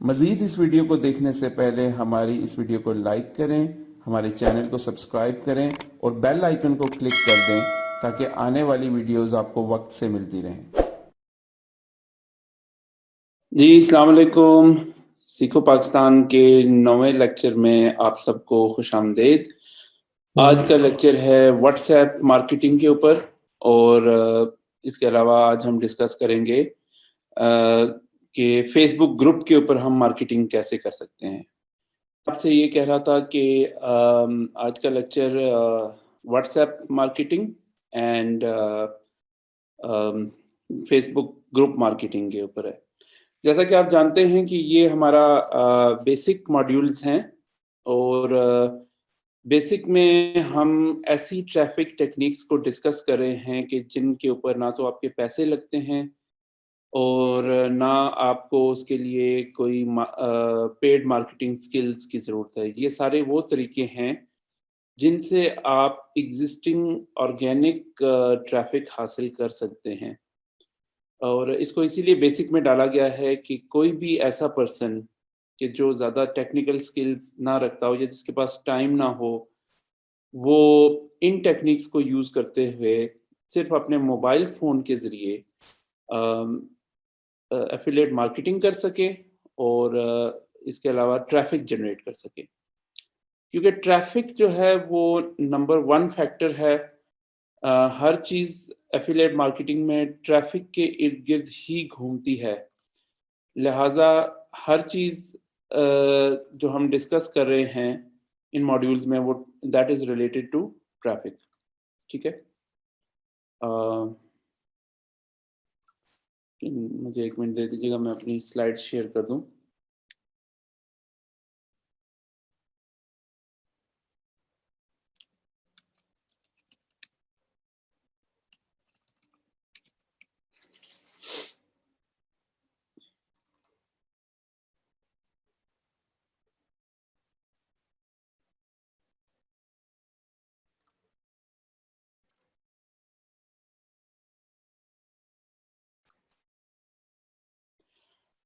मज़ीद इस वीडियो को देखने से पहले हमारी इस वीडियो को लाइक करें, हमारे चैनल को सब्सक्राइब करें और बेल आइकन को क्लिक कर दें ताकि आने वाली वीडियोस आपको वक्त से मिलती रहें। जी अस्सलाम वालेकुम। सीखो पाकिस्तान के 9वें लेक्चर में आप सबको खुशामदीद। आज का लेक्चर है व्हाट्सएप मार्केटिंग के ऊपर और इसके अलावा आज हम डिस्कस करेंगे कि फेसबुक ग्रुप के ऊपर हम मार्केटिंग कैसे कर सकते हैं। आपसे ये कह रहा था कि आज का lecture WhatsApp marketing and Facebook group marketing के ऊपर है। जैसा कि आप जानते हैं कि ये हमारा बेसिक मॉड्यूल्स हैं और बेसिक में हम ऐसी ट्रैफिक टेक्निक्स को डिस्कस कर रहे हैं कि जिनके ऊपर ना तो आपके पैसे लगते हैं और ना आपको उसके लिए कोई पेड मार्केटिंग स्किल्स की ज़रूरत है। ये सारे वो तरीके हैं जिनसे आप एग्जिस्टिंग ऑर्गेनिक ट्रैफिक हासिल कर सकते हैं और इसको इसीलिए बेसिक में डाला गया है कि कोई भी ऐसा पर्सन कि जो ज़्यादा टेक्निकल स्किल्स ना रखता हो या जिसके पास टाइम ना हो, वो इन टेक्निक्स को यूज़ करते हुए सिर्फ अपने मोबाइल फ़ोन के ज़रिए एफिलिएट मार्केटिंग कर सके और इसके अलावा ट्रैफिक जनरेट कर सके। क्योंकि ट्रैफिक जो है वो नंबर 1 फैक्टर है। हर चीज़ एफिलिएट मार्केटिंग में ट्रैफिक के इर्द-गिर्द ही घूमती है। लिहाज़ा हर चीज़ जो हम डिस्कस कर रहे हैं इन मॉड्यूल्स में वो that is related to traffic. ठीक है? मुझे 1 मिनट दे दीजिएगा, मैं अपनी स्लाइड शेयर कर दूँ।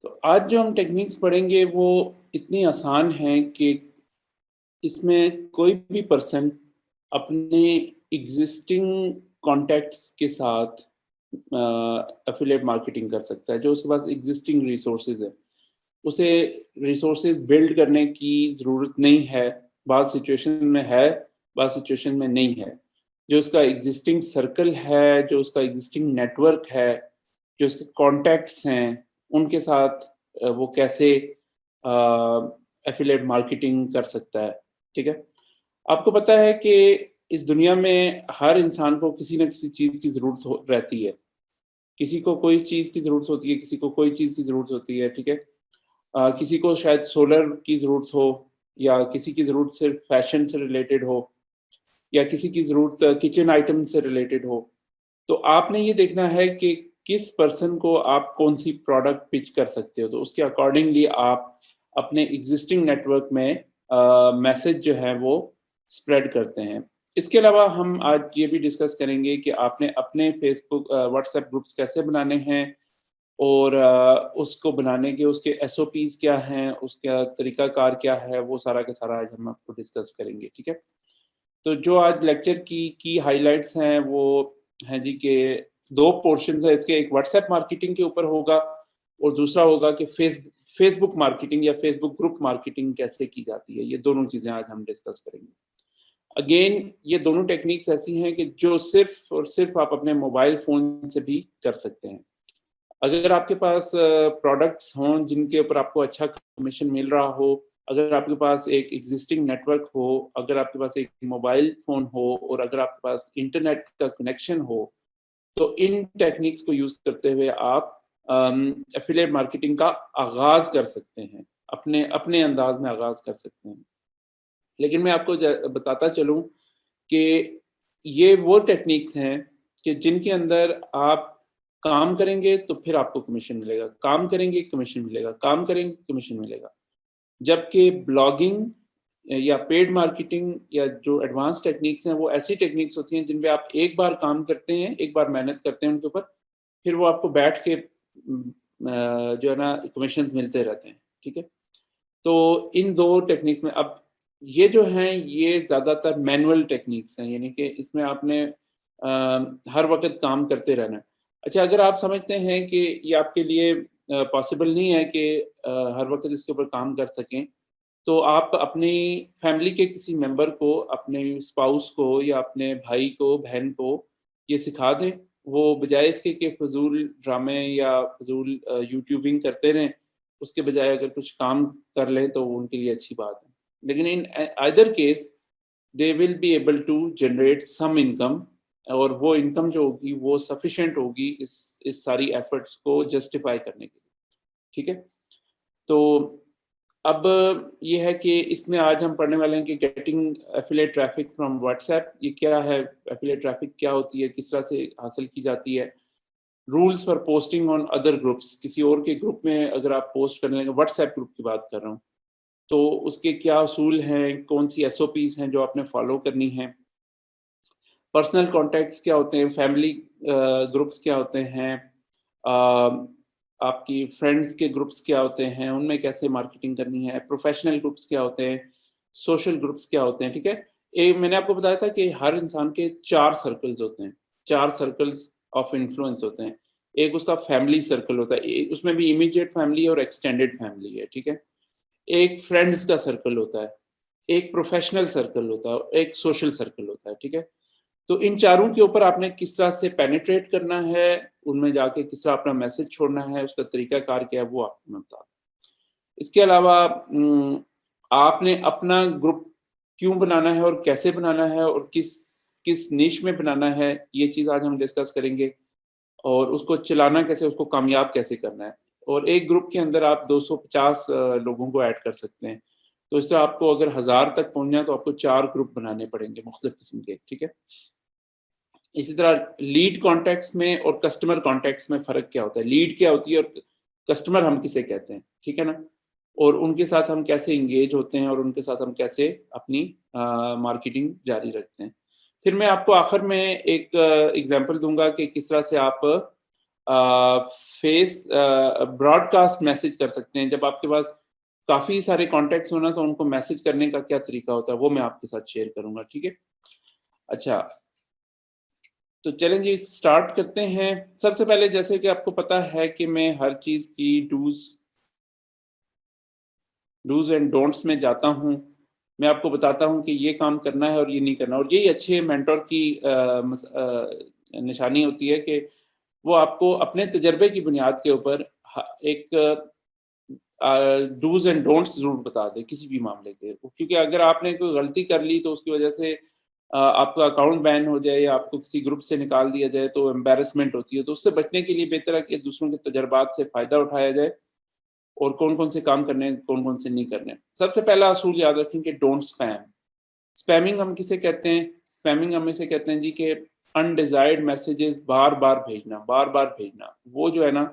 तो आज जो हम टेक्निक्स पढ़ेंगे वो इतनी आसान हैं कि इसमें कोई भी पर्सन अपने एग्जिस्टिंग कॉन्टैक्ट्स के साथ एफिलिएट मार्केटिंग कर सकता है। जो उसके पास एग्जिस्टिंग रिसोर्सेज है, उसे रिसोर्सेज बिल्ड करने की ज़रूरत नहीं है। बाज़ सिचुएशन में है, बाज़ सिचुएशन में नहीं है। जो उसका एग्जिस्टिंग सर्कल है, जो उसका एग्जिस्टिंग नेटवर्क है, जो उसके कॉन्टैक्ट्स हैं, उनके साथ वो कैसे एफिलिएट मार्केटिंग कर सकता है। ठीक है? आपको पता है कि इस दुनिया में हर इंसान को किसी न किसी चीज़ की ज़रूरत रहती है। किसी को कोई चीज़ की ज़रूरत होती है, किसी को कोई चीज़ की ज़रूरत होती है। ठीक है? किसी को शायद सोलर की ज़रूरत हो या किसी की ज़रूरत सिर्फ फैशन से रिलेटेड हो या किसी की ज़रूरत किचन आइटम से रिलेटेड हो। तो आपने ये देखना है कि किस पर्सन को आप कौन-सी प्रोडक्ट पिच कर सकते हो, तो उसके अकॉर्डिंगली आप अपने एग्ज़िस्टिंग नेटवर्क में मैसेज जो है वो स्प्रेड करते हैं। इसके अलावा हम आज ये भी डिस्कस करेंगे कि आपने अपने फेसबुक व्हाट्सएप ग्रुप्स कैसे बनाने हैं और उसको बनाने के उसके एसओपीज़ क्या हैं, उसका तरीकाकार क्या है, वो सारा का सारा आज हम आपको डिस्कस करेंगे। ठीक है? तो जो आज लेक्चर की हाइलाइट्स हैं वो हैं जी कि 2 पोर्शंस है इसके, एक व्हाट्सएप मार्केटिंग के ऊपर होगा और दूसरा होगा कि फेसबुक मार्केटिंग या फेसबुक ग्रुप मार्केटिंग कैसे की जाती है। ये दोनों चीज़ें आज हम डिस्कस करेंगे। अगेन ये दोनों टेक्निक्स ऐसी हैं कि जो सिर्फ़ और सिर्फ़ आप अपने मोबाइल फ़ोन से भी कर सकते हैं। अगर आपके पास प्रोडक्ट्स हों जिनके ऊपर आपको अच्छा कमीशन मिल रहा हो, अगर आपके पास एक एग्ज़िस्टिंग नेटवर्क हो, अगर आपके पास एक मोबाइल फ़ोन हो और अगर आपके पास इंटरनेट का कनेक्शन हो, तो इन टेक्निक्स को यूज़ करते हुए आप एफ़िलिएट मार्केटिंग का आगाज़ कर सकते हैं। अपने अपने अंदाज़ में आगाज़ कर सकते हैं। लेकिन मैं आपको बताता चलूँ कि ये वो टेक्निक्स हैं कि जिनके अंदर आप काम करेंगे तो फिर आपको कमीशन मिलेगा, काम करेंगे कमीशन मिलेगा, काम करेंगे कमीशन मिलेगा। जबकि ब्लॉगिंग या पेड मार्केटिंग या जो एडवांस टेक्निक्स हैं वो ऐसी टेक्निक्स होती हैं जिन पे आप एक बार काम करते हैं, एक बार मेहनत करते हैं उनके ऊपर, फिर वो आपको बैठ के जो है ना कमीशंस मिलते रहते हैं। ठीक है? तो इन 2 टेक्निक्स में अब ये जो हैं ये ज़्यादातर मैनुअल टेक्निक्स हैं, यानी कि इसमें आपने हर वक़्त काम करते रहना है। अच्छा, अगर आप समझते हैं कि ये आपके लिए पॉसिबल नहीं है कि हर वक़्त इसके ऊपर काम कर सकें, तो आप अपनी फैमिली के किसी मेंबर को, अपने स्पाउस को या अपने भाई को, बहन को ये सिखा दें। वो बजाय इसके कि फ़िज़ूल ड्रामे या फ़िज़ूल यूट्यूबिंग करते रहें, उसके बजाय अगर कुछ काम कर लें तो वो उनके लिए अच्छी बात है। लेकिन in either case they will be able to generate some income, और वो इनकम जो होगी वो सफिशिएंट होगी इस सारी एफर्ट्स को जस्टिफाई करने के लिए, ठीक है? तो अब ये है कि इसमें आज हम पढ़ने वाले हैं कि getting affiliate traffic from WhatsApp, ये क्या है? एफिलिएट ट्रैफिक क्या होती है? किस तरह से हासिल की जाती है? Rules for posting on other groups, किसी और के ग्रुप में अगर आप पोस्ट करने लगे, व्हाट्सएप ग्रुप की बात कर रहा हूँ, तो उसके क्या असूल हैं? कौन सी एसओपीज़ हैं जो आपने फॉलो करनी है? पर्सनल कॉन्टैक्ट्स क्या होते हैं? फैमिली ग्रुप्स क्या होते हैं? अ, आपकी फ्रेंड्स के ग्रुप्स क्या होते हैं? उनमें कैसे मार्केटिंग करनी है? प्रोफेशनल ग्रुप्स क्या होते हैं? सोशल ग्रुप्स क्या होते हैं? ठीक है? मैंने आपको बताया था कि हर इंसान के 4 सर्कल्स होते हैं, 4 सर्कल्स ऑफ इन्फ्लुएंस होते हैं। एक उसका फैमिली सर्कल होता है, उसमें भी इमीडिएट फैमिली और एक्सटेंडेड फैमिली है, ठीक है? एक फ्रेंड्स का सर्कल होता है, एक प्रोफेशनल सर्कल होता है, एक सोशल सर्कल होता है, ठीक है? तो इन चारों के ऊपर आपने किस तरह से पेनिट्रेट करना है, उनमें जाके किस तरह अपना मैसेज छोड़ना है, उसका तरीकाकार क्या है, वो आपको मैं बता दूँ। इसके अलावा आपने अपना ग्रुप क्यों बनाना है और कैसे बनाना है और किस किस निश में बनाना है, ये चीज़ आज हम डिस्कस करेंगे। और उसको चलाना कैसे, उसको कामयाब कैसे करना है। और एक ग्रुप के अंदर आप 250 लोगों को ऐड कर सकते हैं। तो इससे आपको अगर 1000 तक पहुँचना है तो आपको 4 ग्रुप बनाने पड़ेंगे मुख्तलिफ किस्म के, ठीक है? इसी तरह लीड कॉन्टैक्ट्स में और कस्टमर कॉन्टैक्ट्स में फ़र्क क्या होता है? लीड क्या होती है और कस्टमर हम किसे कहते हैं, ठीक है ना? और उनके साथ हम कैसे एंगेज होते हैं और उनके साथ हम कैसे अपनी मार्केटिंग जारी रखते हैं। फिर मैं आपको आखिर में एक एग्ज़ाम्पल दूँगा कि किस तरह से आप ब्रॉडकास्ट मैसेज कर सकते हैं। जब आपके पास काफ़ी सारे कॉन्टैक्ट्स हो ना, तो उनको मैसेज करने का क्या तरीका होता है, वो मैं आपके साथ शेयर करूँगा, ठीक है? अच्छा, तो चलें जी स्टार्ट करते हैं। सबसे पहले जैसे कि आपको पता है कि मैं हर चीज़ की डूज़ एंड डोंट्स में जाता हूँ। मैं आपको बताता हूँ कि ये काम करना है और ये नहीं करना, और यही अच्छे मेंटर की निशानी होती है कि वो आपको अपने तजर्बे की बुनियाद के ऊपर एक डूज़ एंड डोंट्स ज़रूर बता दें किसी भी मामले के। क्योंकि अगर आपने कोई गलती कर ली तो उसकी वजह से आपका अकाउंट बैन हो जाए या आपको किसी ग्रुप से निकाल दिया जाए तो एम्बैरेसमेंट होती है। तो उससे बचने के लिए बेहतर है कि दूसरों के तजर्बात से फ़ायदा उठाया जाए और कौन-कौन से काम करने हैं, कौन-कौन से नहीं करने। सबसे पहला असूल याद रखें कि डोंट स्पैम। स्पैमिंग हम किसे कहते हैं? स्पैमिंग हम इसे कहते हैं जी कि अनडिज़ायर्ड मैसेजेस बार-बार भेजना, बार-बार भेजना। वो जो है ना,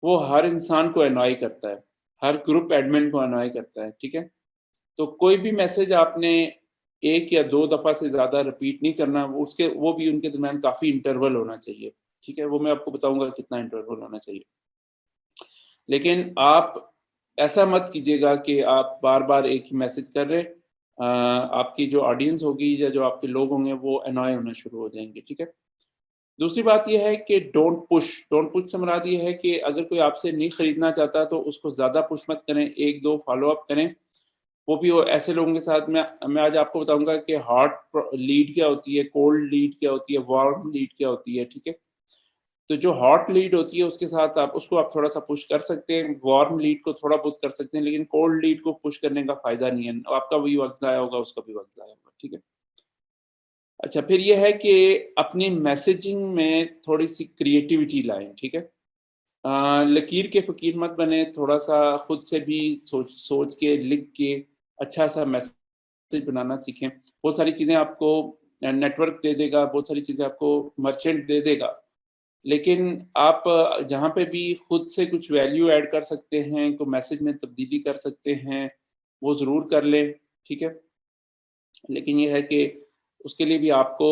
वो हर इंसान को एनॉय करता है, हर ग्रुप एडमिन को एनॉय करता है, ठीक है? तो कोई भी मैसेज आपने 1 या 2 दफ़ा से ज़्यादा रिपीट नहीं करना, वो भी उनके दरमियान काफ़ी इंटरवल होना चाहिए, ठीक है? वो मैं आपको बताऊँगा कितना इंटरवल होना चाहिए। लेकिन आप ऐसा मत कीजिएगा कि आप बार-बार एक ही मैसेज कर रहे हैं। आपकी जो ऑडियंस होगी या जो आपके लोग होंगे वो एनॉय होना शुरू हो जाएँगे, ठीक है? दूसरी बात ये है कि डोंट पुश से मुराद ये है कि अगर कोई आपसे नहीं खरीदना चाहता तो उसको ज़्यादा पुश मत करें, 1-2 फ़ॉलो अप करें। वो भी ऐसे लोगों के साथ मैं आज आपको बताऊँगा कि हॉट लीड क्या होती है, कोल्ड लीड क्या होती है, वार्म लीड क्या होती है, ठीक है? तो जो हॉट लीड होती है उसके साथ आप थोड़ा-सा पुश कर सकते हैं, वार्म लीड को थोड़ा बहुत कर सकते हैं, लेकिन कोल्ड लीड को पुश करने का फ़ायदा नहीं है। आपका भी वक़्त ज़ाया होगा, उसका भी वक़्त ज़ाया होगा, ठीक है? अच्छा, फिर ये है कि अपनी मैसेजिंग में थोड़ी-सी क्रिएटिविटी लाएँ, ठीक है? लकीर के फ़कीर मत बनें, थोड़ा-सा खुद से भी सोच सोच के, लिख के अच्छा-सा मैसेज बनाना सीखें। बहुत सारी चीज़ें आपको नेटवर्क दे देगा, बहुत सारी चीज़ें आपको मर्चेंट दे देगा। लेकिन आप जहाँ पे भी खुद से कुछ वैल्यू ऐड कर सकते हैं, को मैसेज में तब्दीली कर सकते हैं, वो ज़रूर कर लें, ठीक है? लेकिन ये है कि उसके लिए भी आपको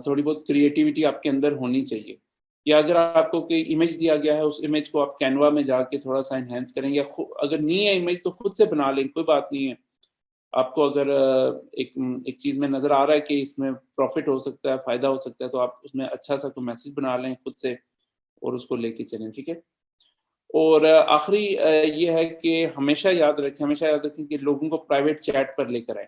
थोड़ी बहुत क्रिएटिविटी आपके अंदर होनी चाहिए। या अगर आपको कोई इमेज दिया गया है, उस इमेज को आप कैनवा में जाके थोड़ा-सा एनहांस करेंगे, या अगर नहीं है इमेज तो खुद से बना लें, कोई बात नहीं है। आपको अगर एक चीज़ में नज़र आ रहा है कि इसमें प्रॉफ़िट हो सकता है, फ़ायदा हो सकता है, तो आप उसमें अच्छा-सा कोई मैसेज बना लें खुद से और उसको लेके चलें, ठीक है? और आखिरी ये है कि हमेशा याद रखें कि लोगों को प्राइवेट चैट पर लेकर आएँ।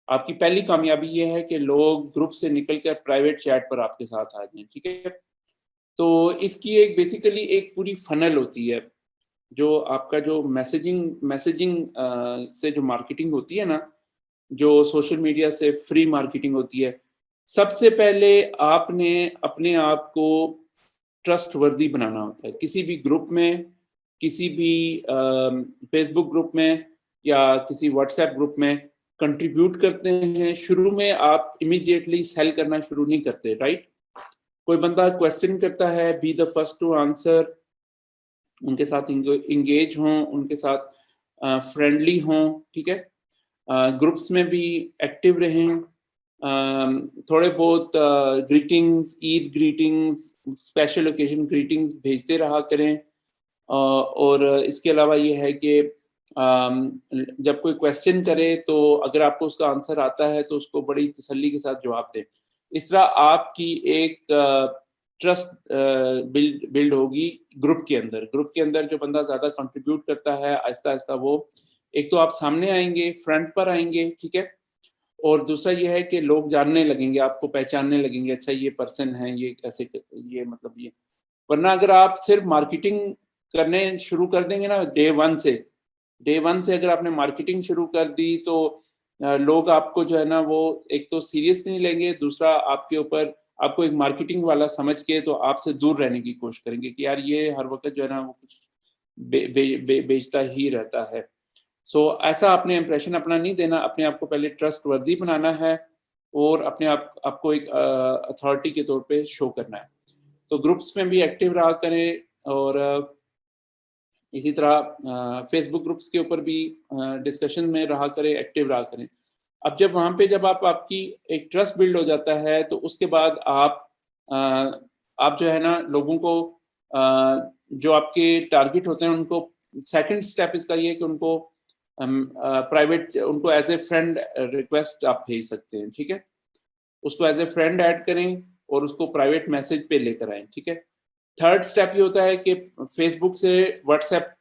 आपकी पहली कामयाबी ये है कि लोग ग्रुप से निकल कर प्राइवेट चैट पर आपके साथ आ जाएँ, ठीक है? तो इसकी एक बेसिकली एक पूरी फ़नल होती है, जो आपका जो मैसेजिंग से जो मार्केटिंग होती है ना, जो सोशल मीडिया से फ्री मार्केटिंग होती है, सबसे पहले आपने अपने आप को ट्रस्टवर्दी बनाना होता है। किसी भी ग्रुप में, किसी भी फ़ेसबुक ग्रुप में या किसी व्हाट्सएप ग्रुप में कंट्रीब्यूट करते हैं, शुरू में आप इमीडिएटली सेल करना शुरू नहीं करते, राइट? कोई बंदा क्वेश्चन करता है, be the first to answer, उनके साथ एंगेज हों, उनके साथ फ्रेंडली हों, ठीक है? ग्रुप्स में भी एक्टिव रहें। थोड़े बहुत Eid greetings, special occasion greetings भेजते रहा करें। और इसके अलावा ये है कि जब कोई क्वेश्चन करे तो अगर आपको उसका आंसर आता है तो उसको बड़ी तसल्ली के साथ जवाब दें। इस तरह आपकी एक ट्रस्ट बिल्ड होगी ग्रुप के अंदर। ग्रुप के अंदर जो बंदा ज़्यादा कंट्रीब्यूट करता है, आहिस्ता-आहिस्ता वो एक तो आप सामने आएँगे, फ्रंट पर आएँगे, ठीक है? और दूसरा ये है कि लोग जानने लगेंगे, आपको पहचानने लगेंगे, अच्छा ये पर्सन है, ये कैसे ये मतलब ये। वरना अगर आप सिर्फ मार्केटिंग करने शुरू कर देंगे ना डे 1 से अगर आपने मार्केटिंग शुरू कर दी तो लोग आपको जो है ना वो एक तो सीरियस नहीं लेंगे, दूसरा आपके ऊपर आपको एक मार्केटिंग वाला समझ के तो आपसे दूर रहने की कोशिश करेंगे कि यार ये हर वक़्त जो है ना वो कुछ बे बे बे बेचता ही रहता है। सो ऐसा आपने इम्प्रेशन अपना नहीं देना, अपने आप को पहले ट्रस्टवर्दी बनाना है और अपने आप आपको एक अथॉरिटी के तौर पे शो करना है। तो ग्रुप्स में भी एक्टिव रहा करें और इसी तरह फ़ेसबुक ग्रुप्स के ऊपर भी डिस्कशन में रहा करें, एक्टिव रहा करें। अब जब वहाँ पे जब आपकी एक ट्रस्ट बिल्ड हो जाता है, तो उसके बाद अ, आप जो है ना लोगों को जो आपके टारगेट होते हैं उनको सेकंड स्टेप इसका ये है कि उनको प्राइवेट उनको एज़ ए फ्रेंड रिक्वेस्ट आप भेज सकते हैं, ठीक है? उसको एज़ ए फ्रेंड ऐड करें और उसको प्राइवेट मैसेज पे लेकर आएँ, ठीक है? थर्ड स्टेप ये होता है कि फ़ेसबुक से व्हाट्सएप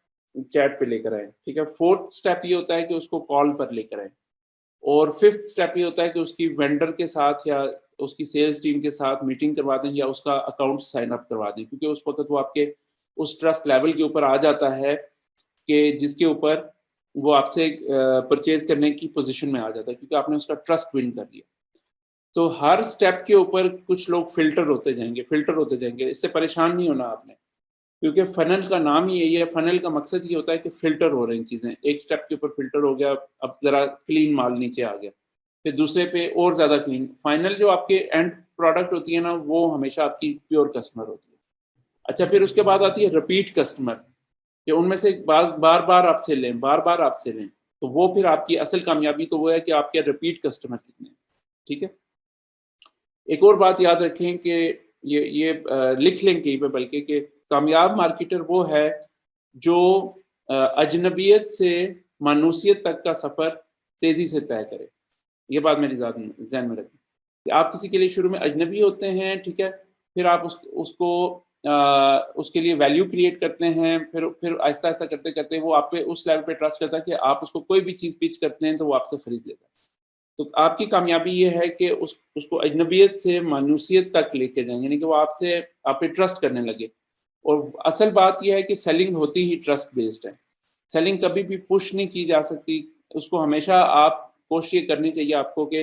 चैट पे लेकर आएँ, ठीक है? फोर्थ स्टेप ये होता है कि उसको कॉल पर लेकर आएँ और फिफ्थ स्टेप ये होता है कि उसकी वेंडर के साथ या उसकी सेल्स टीम के साथ मीटिंग करवा दें या उसका अकाउंट साइन अप करवा दें क्योंकि उस वक़्त वो आपके उस ट्रस्ट लेवल के ऊपर आ जाता है कि जिसके ऊपर वो आपसे परचेज़ करने की पोज़ीशन में आ जाता है क्योंकि आपने उसका ट्रस्ट विन कर लिया। तो हर स्टेप के ऊपर कुछ लोग फ़िल्टर होते जाएँगे, इससे परेशान नहीं होना आपने। क्योंकि फ़नल का नाम ही यही है, फ़नल का मकसद ये होता है कि फ़िल्टर हो रही चीज़ें। एक स्टेप के ऊपर फ़िल्टर हो गया, अब ज़रा क्लीन माल नीचे आ गया। फिर दूसरे पे और ज़्यादा क्लीन। फाइनल जो आपके एंड प्रोडक्ट होती है ना, वो हमेशा आपकी प्योर कस्टमर होती है। अच्छा फिर उसके बाद आती है रिपीट कस्टमर, कि उनमें से बार-बार आपसे लें, बार-बार आपसे लें। तो वो फिर आपकी असल कामयाबी तो वो है कि आपके रिपीट कस्टमर कितने हैं, ठीक है? एक और बात याद रखें कि ये लिख लें कहीं पे बल्कि कि कामयाब मार्केटर वो है जो अजनबियत से मानूसियत तक का सफ़र तेज़ी से तय करे। ये बात मेरी ज़हन में रखें कि आप किसी के लिए शुरू में अजनबी होते हैं, ठीक है? फिर आप उसको उसके लिए वैल्यू क्रिएट करते हैं, फिर आहिस्ता-आहिस्ता करते-करते वो आप पे उस लेवल पे ट्रस्ट करता है कि आप उसको कोई भी चीज़ पिच करते हैं तो वो आपसे खरीद लेता है। तो आपकी कामयाबी ये है कि उसको अजनबियत से मानूसियत तक लेके जाएँ, यानी कि वो आपसे आप पे ट्रस्ट करने लगे। और असल बात ये है कि सेलिंग होती ही ट्रस्ट बेस्ड है। सेलिंग कभी भी पुश नहीं की जा सकती, उसको हमेशा आप कोशिश ये करनी चाहिए आपको कि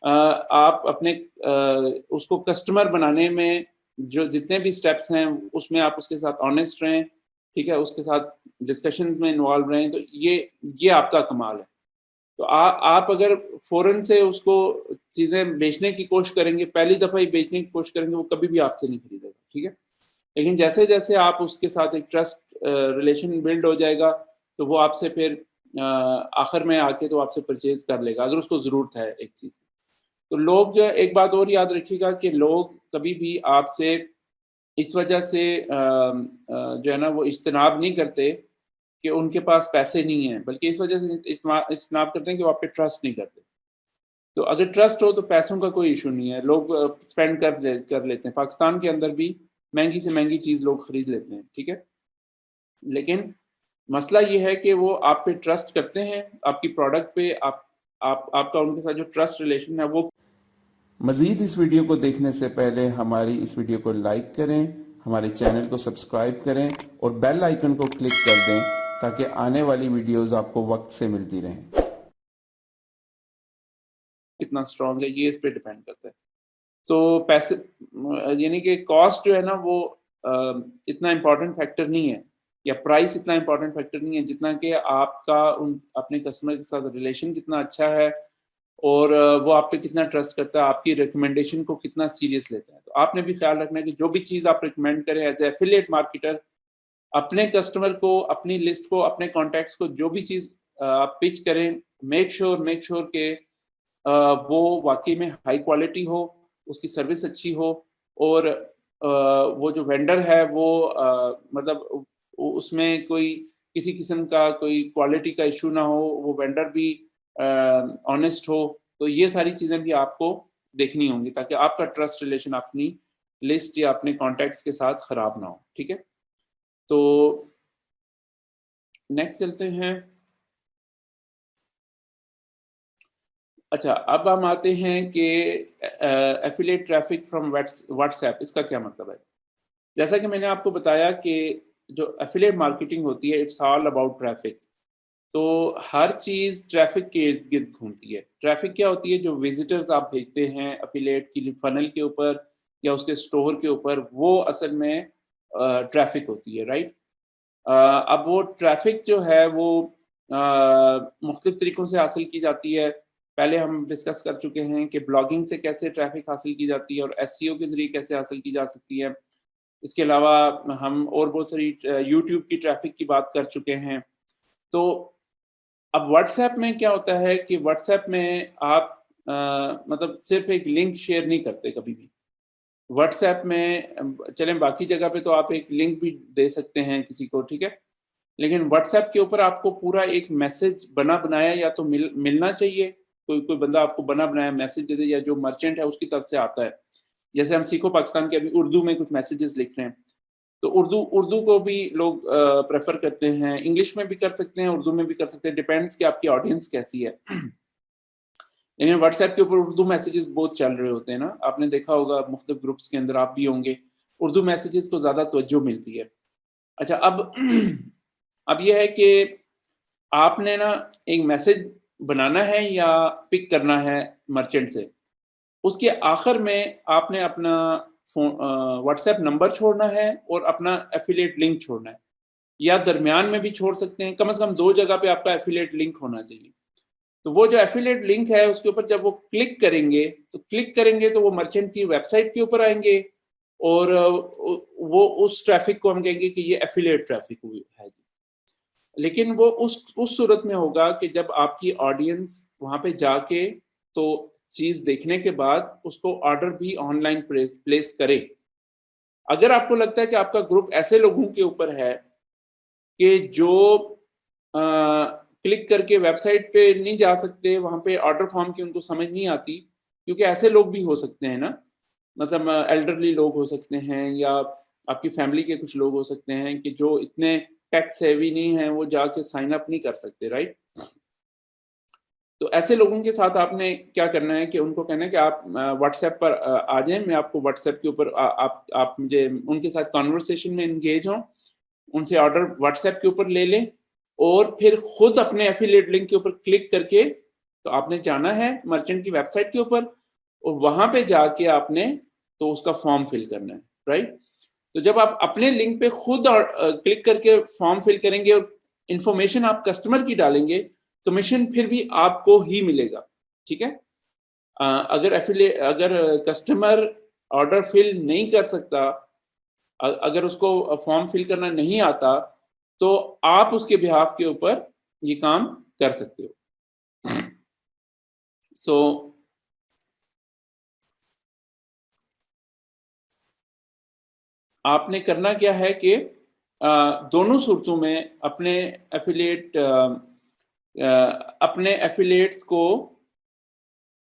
आप अपने उसको कस्टमर बनाने में जो जितने भी स्टेप्स हैं, उसमें आप उसके साथ ऑनेस्ट रहें, ठीक है? उसके साथ डिस्कशंस में इन्वॉल्व रहें, तो ये आपका कमाल है। तो आप अगर फ़ौरन से उसको चीज़ें बेचने की कोशिश करेंगे, पहली दफ़ा ही बेचने की कोशिश करेंगे, वो कभी भी आपसे नहीं खरीदेगा, ठीक है? लेकिन जैसे-जैसे आप उसके साथ एक ट्रस्ट रिलेशन बिल्ड हो जाएगा, तो वो आपसे फिर आखिर में आके तो आपसे परचेज़ कर लेगा, अगर उसको ज़रूरत है एक चीज़ की। तो लोग जो है एक बात और याद रखिएगा कि लोग कभी भी आपसे इस वजह से जो है ना वो इज्तनाब नहीं करते कि उनके पास पैसे नहीं हैं, बल्कि इस वजह से इज्तनाब करते हैं कि वो आप पे ट्रस्ट नहीं करते। तो अगर ट्रस्ट हो तो पैसों का कोई इशू नहीं है, लोग स्पेंड कर लेते हैं। पाकिस्तान के अंदर भी महंगी से महंगी चीज़ लोग खरीद लेते हैं, ठीक है? लेकिन मसला ये है कि वो आप पे ट्रस्ट करते हैं, आपकी प्रोडक्ट पे आपका उनके साथ जो ट्रस्ट रिलेशन है वो। मज़ीद इस वीडियो को देखने से पहले हमारी इस वीडियो को लाइक करें, हमारे चैनल को सब्सक्राइब करें और बेल आइकन को क्लिक कर दें ताकि आने वाली वीडियोस आपको वक्त से मिलती रहें। कितना स्ट्रॉन्ग है ये इस पे डिपेंड करता है। तो पैसे यानी कि कॉस्ट जो है ना वो इतना इम्पोर्टेंट फैक्टर नहीं है, या प्राइस इतना इम्पोर्टेंट फैक्टर नहीं है, जितना कि आपका उन अपने कस्टमर के साथ रिलेशन कितना अच्छा है और वो आप पे कितना ट्रस्ट करता है, आपकी रिकमेंडेशन को कितना सीरियस लेता है। तो आपने भी ख्याल रखना है कि जो भी चीज़ आप रिकमेंड करें एज़ ए एफिलिएट मार्केटर, अपने कस्टमर को, अपनी लिस्ट को, अपने कॉन्टैक्ट्स को जो भी चीज़ आप पिच करें, मेक श्योर कि वो वाक़ई में हाई क्वालिटी हो, उसकी सर्विस अच्छी हो और वो जो वेंडर है वो मतलब उसमें कोई किसी किस्म का कोई क्वालिटी का इश्यू ना हो, वो वेंडर भी ऑनेस्ट हो। तो ये सारी चीज़ें भी आपको देखनी होंगी ताकि आपका ट्रस्ट रिलेशन अपनी लिस्ट या अपने कॉन्टैक्ट्स के साथ खराब ना हो, ठीक है? तो नेक्स्ट चलते हैं। अच्छा, अब हम आते हैं कि एफिलिएट ट्रैफिक फ्रॉम व्हाट्सएप, इसका क्या मतलब है? जैसा कि मैंने आपको बताया कि जो एफिलिएट मार्केटिंग होती है, इट्स ऑल अबाउट ट्रैफिक। तो हर चीज़ ट्रैफिक के इर्द-गिर्द घूमती है। ट्रैफिक क्या होती है? जो विज़िटर्स आप भेजते हैं एफिलिएट की फ़नल के ऊपर या उसके स्टोर के ऊपर, वो असल में ट्रैफिक होती है, राइट? अब वो ट्रैफ़िक जो है वो मुख्तलिफ़ तरीकों से हासिल की जाती है। पहले हम डिस्कस कर चुके हैं कि ब्लॉगिंग से कैसे ट्रैफ़िक हासिल की जाती है और एसईओ के ज़रिए कैसे हासिल की जा सकती है। इसके अलावा हम और बहुत सारी यूट्यूब की ट्रैफ़िक की बात कर चुके हैं। तो अब व्हाट्सऐप में क्या होता है कि व्हाट्सऐप में आप मतलब सिर्फ़ एक लिंक शेयर नहीं करते कभी भी। व्हाट्सऐप में चलें बाकी जगह पे तो आप एक लिंक भी दे सकते हैं किसी को, ठीक है? लेकिन व्हाट्सऐप के ऊपर आपको पूरा एक मैसेज बना-बनाया या तो मिलना चाहिए, कोई कोई बंदा आपको बना-बनाया मैसेज दे दे या जो मर्चेंट है उसकी तरफ से आता है। जैसे हम सीखो पाकिस्तान के अभी उर्दू में कुछ मैसेजेस लिख रहे हैं, तो उर्दू उर्दू को भी लोग प्रेफ़र करते हैं, इंग्लिश में भी कर सकते हैं, उर्दू में भी कर सकते हैं, डिपेंड्स कि आपकी ऑडियंस कैसी है। लेकिन व्हाट्सऐप के ऊपर उर्दू मैसेजेस बहुत चल रहे होते हैं ना, आपने देखा होगा मुख्तलिफ ग्रुप्स के अंदर आप भी होंगे, उर्दू मैसेजेस को ज़्यादा तवज्जो मिलती है। अच्छा अब अब ये है कि आपने ना एक मैसेज बनाना है या पिक करना है मर्चेंट से, उसके आखिर में आपने अपना व्हाट्सएप नंबर छोड़ना है और अपना एफिलिएट लिंक छोड़ना है, या दरमियान में भी छोड़ सकते हैं, कम से कम 2 जगह पे आपका एफिलिएट लिंक होना चाहिए। तो वो जो एफिलिएट लिंक है उसके ऊपर जब वो क्लिक करेंगे तो वो मर्चेंट की वेबसाइट के ऊपर आएँगे और वो उस ट्रैफ़िक को हम कहेंगे कि ये एफिलिएट ट्रैफ़िक हुई है जी। लेकिन वो उस सूरत में होगा कि जब आपकी ऑडियंस वहाँ पे जाके तो चीज़ देखने के बाद उसको ऑर्डर भी ऑनलाइन प्लेस करे। अगर आपको लगता है कि आपका ग्रुप ऐसे लोगों के ऊपर है कि जो अ, क्लिक करके वेबसाइट पे नहीं जा सकते, वहाँ पे ऑर्डर फॉर्म की उनको समझ नहीं आती, क्योंकि ऐसे लोग भी हो सकते हैं ना, मतलब एल्डरली लोग हो सकते हैं या आपकी फैमिली के कुछ लोग हो सकते हैं कि जो इतने टेक सेवी नहीं हैं, वो जाके साइन अप नहीं कर सकते, राइट? तो ऐसे लोगों के साथ आपने क्या करना है कि उनको कहना है कि आप व्हाट्सएप पर आ जाएँ, मैं आपको व्हाट्सएप के ऊपर आप मुझे उनके साथ कन्वर्सेशन में एंगेज हों, उनसे ऑर्डर व्हाट्सएप के ऊपर ले लें और फिर खुद अपने एफिलिएट लिंक के ऊपर क्लिक करके तो आपने जाना है मर्चेंट की वेबसाइट के ऊपर और वहाँ पे जाके आपने तो उसका फॉर्म फिल करना है, राइट? तो जब आप अपने लिंक पे खुद क्लिक करके फॉर्म फिल करेंगे और इन्फॉर्मेशन आप कस्टमर की डालेंगे, कमीशन फिर भी आपको ही मिलेगा, ठीक है? अगर कस्टमर ऑर्डर फिल नहीं कर सकता, अगर उसको फॉर्म फिल करना नहीं आता, तो आप उसके बिहाफ़ के ऊपर ये काम कर सकते हो। सो आपने करना क्या है कि दोनों सूरतों में अपने एफिलिएट्स को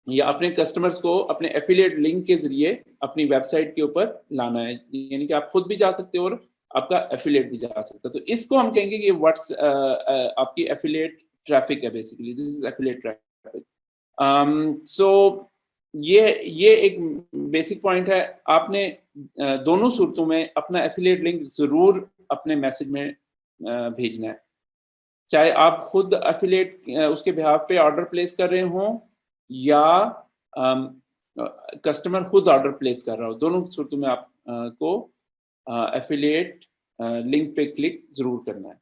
या अपने कस्टमर्स को अपने एफिलिएट लिंक के ज़रिए अपनी वेबसाइट के ऊपर लाना है। यानी कि आप खुद भी जा सकते हो और आपका एफिलिएट भी जा सकता है। तो इसको हम कहेंगे कि आपकी एफिलिएट ट्रैफ़िक है basically, this is affiliate traffic. So ये एक बेसिक पॉइंट है। आपने दोनों सूरतों में अपना एफिलिएट लिंक ज़रूर अपने मैसेज में भेजना है। चाहे आप खुद एफिलिएट उसके बिहाफ पे ऑर्डर प्लेस कर रहे हों या अम, कस्टमर खुद ऑर्डर प्लेस कर रहा हो, दोनों सूरतों में आप को एफिलिएट लिंक पे क्लिक ज़रूर करना है।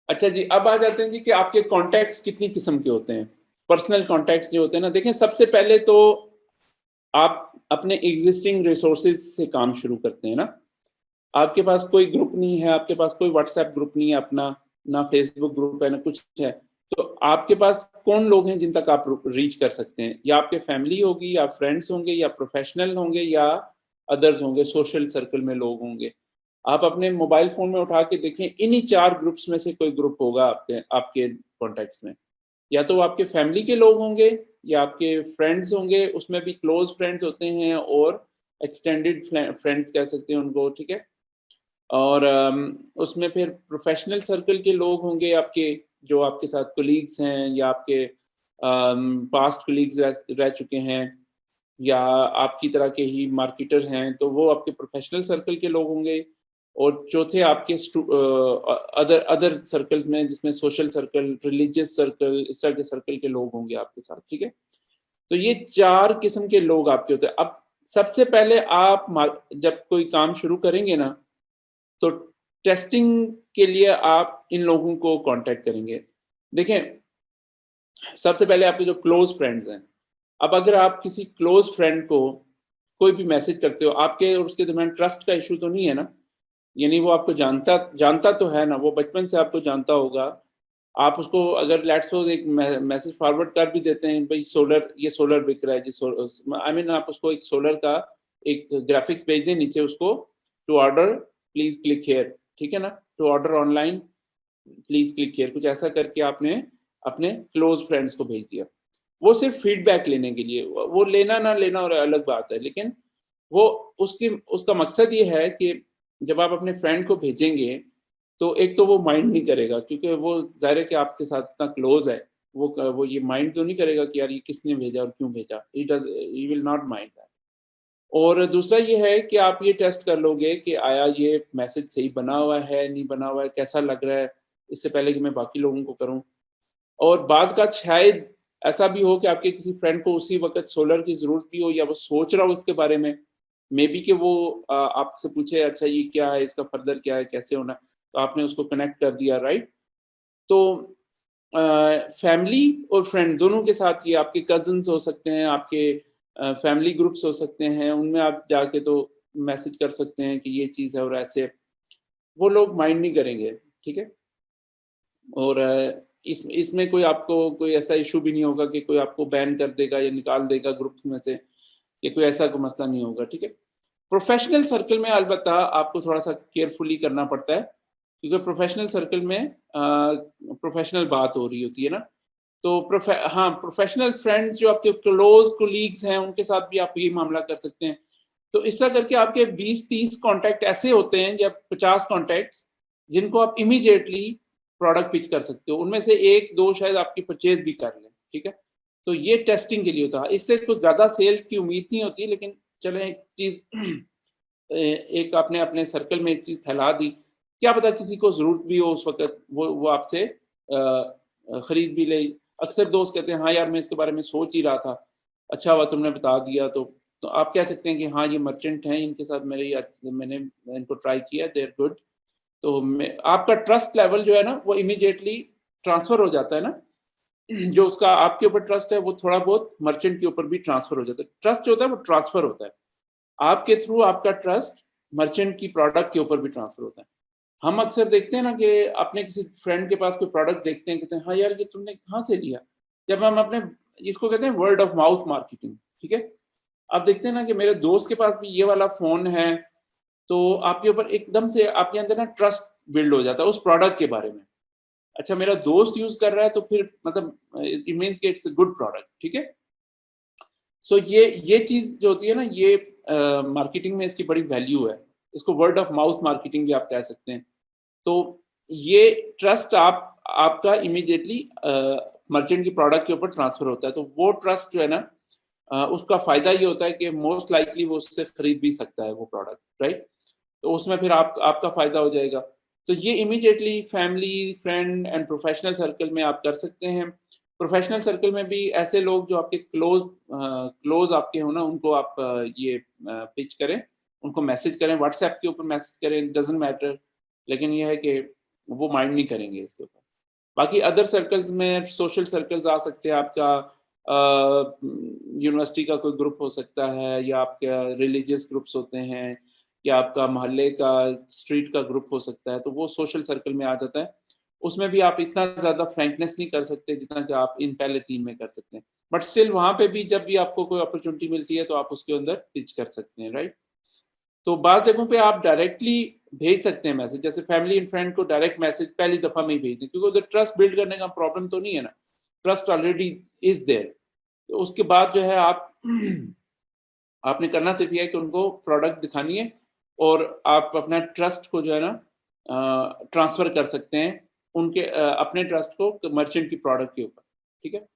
अच्छा जी, अब आ जाते हैं जी कि आपके कॉन्टैक्ट्स कितनी किस्म के होते हैं। पर्सनल कॉन्टैक्ट्स जो होते हैं ना, देखें सबसे पहले तो आप अपने एग्ज़िस्टिंग रिसोर्सेज़ से काम शुरू करते हैं ना। आपके पास कोई ग्रुप नहीं है, आपके पास कोई व्हाट्सएप ग्रुप नहीं है अपना, ना फेसबुक ग्रुप है, ना कुछ है। तो आपके पास कौन लोग हैं जिन तक आप रीच कर सकते हैं? या आपके फैमिली होगी या फ्रेंड्स होंगे या प्रोफेशनल होंगे या अदर्स होंगे, सोशल सर्कल में लोग होंगे। आप अपने मोबाइल फ़ोन में उठा के देखें, इन्हीं 4 ग्रुप्स में से कोई ग्रुप होगा आपके आपके कॉन्टैक्ट्स में। या तो वो आपके फैमिली के लोग होंगे या आपके फ्रेंड्स होंगे, उसमें भी क्लोज़ फ्रेंड्स होते हैं और एक्सटेंडेड फ्रेंड्स कह सकते हैं उनको, ठीक है? और उसमें फिर प्रोफ़ेशनल सर्कल के लोग होंगे आपके, जो आपके साथ कलीग्स हैं या आपके पास्ट कलीग्स रह रह चुके हैं या आपकी तरह के ही मार्केटर हैं, तो वो आपके प्रोफ़ेशनल सर्कल के लोग होंगे। और चौथे आपके अदर अदर सर्कल्स में जिसमें सोशल सर्कल, रिलीजियस सर्कल, इस तरह के सर्कल के लोग होंगे आपके साथ, ठीक है? तो ये 4 किस्म के लोग आपके होते हैं। अब सबसे पहले आप जब कोई काम शुरू करेंगे ना, तो टेस्टिंग के लिए आप इन लोगों को कॉन्टैक्ट करेंगे। देखें, सबसे पहले आपके जो क्लोज़ फ्रेंड्स हैं, अब अगर आप किसी क्लोज़ फ्रेंड को कोई भी मैसेज करते हो, आपके और उसके दरमियान ट्रस्ट का इश्यू तो नहीं है ना? यानी वो आपको जानता जानता तो है ना, वो बचपन से आपको जानता होगा। आप उसको अगर लेट्स सपोज़ एक मैसेज फॉरवर्ड कर भी देते हैं, भई ये सोलर बिक रहा है जी, आई मीन आप उसको एक सोलर का एक ग्राफ़िक्स भेज दें, नीचे उसको to order please click here, ठीक है ना? To order online please click here, कुछ ऐसा करके आपने अपने क्लोज़ फ्रेंड्स को भेज दिया। वो सिर्फ़ फीडबैक लेने के लिए, वो लेना ना लेना और अलग बात है, लेकिन वो उसकी उसका मकसद ये है कि जब आप अपने फ्रेंड को भेजेंगे, तो एक तो वो माइंड नहीं करेगा क्योंकि वो ज़ाहिर है कि आपके साथ इतना क्लोज़ है, वो ये माइंड तो नहीं करेगा कि यार ये किसने भेजा और क्यों भेजा? He will not mind that. और दूसरा ये है कि आप ये टेस्ट कर लोगे कि आया ये मैसेज सही बना हुआ है, नहीं बना हुआ है, कैसा लग रहा है, इससे पहले कि मैं बाकी लोगों को करूँ। और बाज़ का शायद ऐसा भी हो कि आपके किसी फ्रेंड को उसी वक़्त सोलर की ज़रूरत भी हो या वो सोच रहा हो इसके बारे में। मेबी कि वो आपसे पूछे अच्छा ये क्या है, इसका फर्दर क्या है, कैसे होना है? तो आपने उसको कनेक्ट कर दिया, राइट? तो अ, फैमिली और फ्रेंड दोनों के साथ ये आपके कज़िन्स हो सकते हैं, आपके फैमिली ग्रुप्स हो सकते हैं, उनमें आप जाके तो मैसेज कर सकते हैं कि ये चीज़ है और ऐसे, वो लोग माइंड नहीं करेंगे, ठीक है? और इसमें कोई आपको कोई ऐसा इश्यू भी नहीं होगा कि कोई आपको बैन कर देगा या निकाल देगा ग्रुप्स में से, या कोई ऐसा कोई मसला नहीं होगा, ठीक है? प्रोफ़ेशनल सर्कल में अलबत्ता आपको थोड़ा-सा केयरफुली करना पड़ता है, क्योंकि प्रोफ़ेशनल सर्कल में प्रोफ़ेशनल बात हो रही होती है ना, तो प्रोफ़ेशनल फ्रेंड्स जो आपके क्लोज़ कोलीग्स हैं, उनके साथ भी आप ये मामला कर सकते हैं। तो इस तरह करके आपके 20-30 कॉन्टैक्ट ऐसे होते हैं या 50 कॉन्टैक्ट्स, जिनको आप इमीडिएटली प्रोडक्ट पिच कर सकते हो। उनमें से 1-2 शायद आपकी परचेज़ भी कर लें, ठीक है? तो ये टेस्टिंग के लिए होता है। इससे कुछ ज़्यादा सेल्स की उम्मीद नहीं होती, लेकिन चलें एक चीज़ एक आपने अपने सर्कल में एक चीज़ फैला दी, क्या पता किसी को ज़रूरत भी हो उस वक़्त, वो आपसे खरीद भी ले। अक्सर दोस्त कहते हैं, "हाँ यार, मैं इसके बारे में सोच ही रहा था। अच्छा हुआ तुमने बता दिया।" तो आप कह सकते हैं कि हाँ, ये मर्चेंट हैं, इनके साथ मैंने इनको ट्राई किया, दे आर गुड। तो मैं आपका ट्रस्ट लेवल जो है ना, वो इमीडिएटली ट्रांसफ़र हो जाता है ना। जो उसका आपके ऊपर ट्रस्ट है, वो थोड़ा बहुत मर्चेंट के ऊपर भी ट्रांसफ़र हो जाता है। ट्रस्ट जो होता है, वो ट्रांसफ़र होता है। आपके थ्रू आपका ट्रस्ट मर्चेंट की प्रोडक्ट के ऊपर भी ट्रांसफ़र होता है। हम अक्सर देखते हैं ना कि अपने किसी फ्रेंड के पास कोई प्रोडक्ट देखते हैं, कहते हैं, "हाँ यार, ये तुमने कहाँ से लिया?" जब हम अपने इसको कहते हैं वर्ड ऑफ माउथ मार्केटिंग। ठीक है? आप देखते हैं ना कि मेरे दोस्त के पास भी ये वाला फ़ोन है, तो आपके ऊपर एकदम से आपके अंदर ना ट्रस्ट बिल्ड हो जाता है उस प्रोडक्ट के बारे में। अच्छा मेरा दोस्त यूज़ कर रहा है तो फिर मतलब इट मीन्स कि इट्स अ गुड प्रोडक्ट, ठीक है? सो ये चीज़ जो होती है ना ये मार्केटिंग में इसकी बड़ी वैल्यू है। इसको वर्ड ऑफ माउथ मार्केटिंग भी आप कह सकते हैं। तो ये ट्रस्ट आपका इमीडिएटली मर्चेंट की प्रोडक्ट के ऊपर ट्रांसफ़र होता है। तो वो ट्रस्ट जो है ना उसका फ़ायदा ये होता है कि मोस्ट लाइकली वो उससे खरीद भी सकता है वो प्रोडक्ट, राइट? तो उसमें फिर आपका फ़ायदा हो जाएगा। तो ये immediately family, friend and professional circle में आप कर सकते हैं। प्रोफ़ेशनल सर्कल में भी ऐसे लोग जो आपके क्लोज़ आपके हो ना उनको आप पिच करें, उनको मैसेज करें, व्हाट्सएप के ऊपर मैसेज करें, डज़न्ट मैटर। लेकिन ये है कि वो माइंड नहीं करेंगे इसके ऊपर। बाकी अदर सर्कल्स में सोशल सर्कल्स आ सकते हैं आपका यूनिवर्सिटी का कोई ग्रुप हो सकता है या आपका रिलीजियस ग्रुप्स होते हैं या आपका मोहल्ले का, स्ट्रीट का ग्रुप हो सकता है, तो वो सोशल सर्कल में आ जाता है। उसमें भी आप इतना ज़्यादा फ्रैंकनेस नहीं कर सकते जितना कि आप इन पहले 3 में कर सकते हैं। बट स्टिल वहाँ पे भी जब भी आपको कोई अपॉर्च्युनिटी मिलती है तो आप उसके अंदर पिच कर सकते हैं, राइट? तो बाज़ जगहों पे आप डायरेक्टली भेज सकते हैं मैसेज, जैसे फैमिली एंड फ्रेंड को डायरेक्ट मैसेज पहली दफ़ा में ही भेज दें, क्योंकि उधर ट्रस्ट बिल्ड करने का प्रॉब्लम तो नहीं है ना, ट्रस्ट ऑलरेडी इज़ देयर। तो उसके बाद जो है आप आपने करना सिर्फ़ ये है कि उनको प्रोडक्ट दिखानी है और आप अपना ट्रस्ट को जो है ना ट्रांसफ़र कर सकते हैं उनके अपने ट्रस्ट को मर्चेंट की प्रोडक्ट के ऊपर, ठीक है?